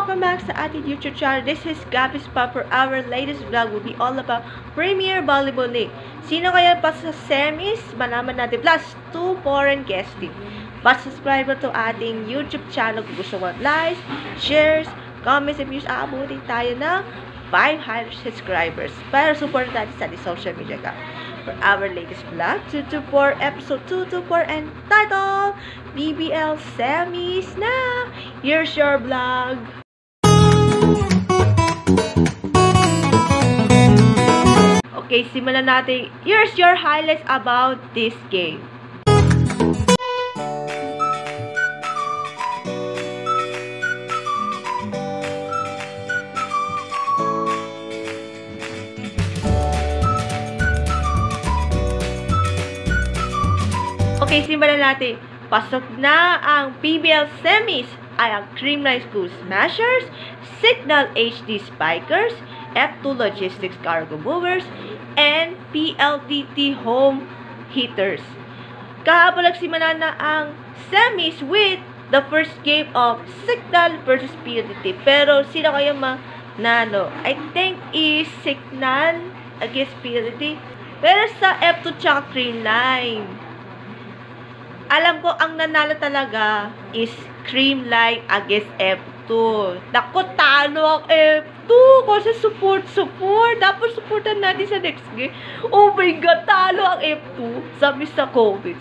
welcome back sa ating YouTube channel. This is Gabby's Pa. For our latest vlog will be all about Premier Volleyball League. Sino kaya pa sa semis? Malaman natin. Plus, 2 foreign guesting. Pa-subscribe to ating YouTube channel kung gusto mo likes, shares, comments, and views. Aabutin tayo ng 500 subscribers para support natin sa social media ka. For our latest vlog, 224, episode 224, and title, BBL Semis na! Here's your vlog! Okay, simulan natin. Here's your highlights about this game. Okay, simulan natin. Pasok na ang PBL Semis ay ang Creamline School Smashers, Signal HD Spikers, F2 Logistics Cargo Movers, and PLDT Home Hitters. Kahapon nagsimula na ang semis with the first game of Signal versus PLDT. Pero sino kaya manalo? I think is Signal against PLDT. Pero sa F2 tsaka Creamline, alam ko, ang nanalo talaga is Creamline against F2. Naku, talo ang F2 kasi support. Dapat supportan natin sa next game. Oh my God, talo ang F2. Sabi sa COVID.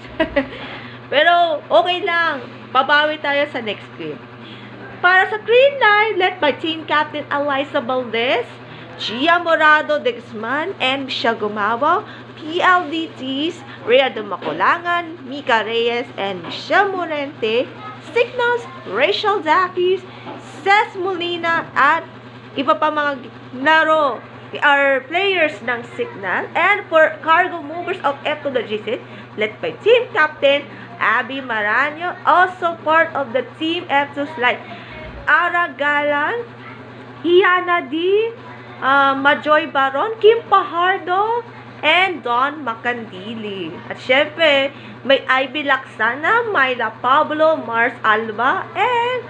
Pero, okay lang. Babawi tayo sa next game. Para sa Creamline, led by team captain Eliza Valdez, Gia Morado de Guzman, and Michelle Gumawa. PLDTs, Rhea Macolangan, Mika Reyes, and Michelle Morente. Signals, Rachel Zakis, Cez Molina, at iba pa mga laro are players ng Signal. And for cargo movers of F2 Logistics, led by team captain Abby Maranyo, also part of the team F2 slide, Ara Galan, Hiana D, Majoy Baron, Kim Pajardo, and Don Macandili. At syempre, may Ivy Laksana, Myla Pablo, Mars Alba, and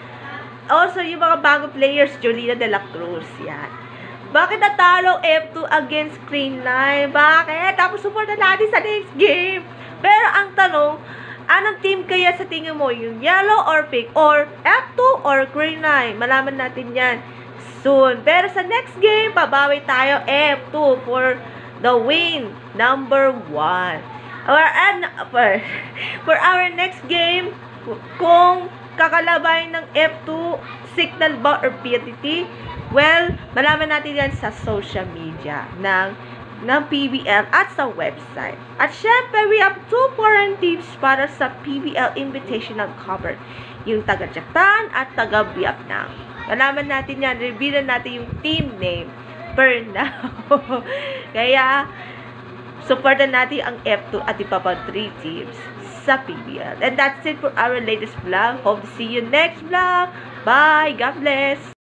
also yung mga bagong players, Jolina de la Cruz. Yan. Bakit natalo F2 against Creamline? Bakit? Tapos supportan natin sa next game. Pero ang tanong, anong team kaya sa tingin mo? Yung yellow or pink? Or F2 or Creamline? Malaman natin yan soon. Pero sa next game, pabawi tayo F2 for the win, number 1. For our next game, kung kakalabay ng F2, Signal ba or PLDT, well, malaman natin yan sa social media ng PBL at sa website. At syempre, we have 2 foreign teams para sa PBL Invitational cover. Yung taga Japan at taga Vietnam. Malaman natin yan, reveal natin yung team name per now. Kaya, supportan natin ang F2 at iba pa 3 teams sa PBL. And that's it for our latest vlog. Hope to see you next vlog. Bye! God bless!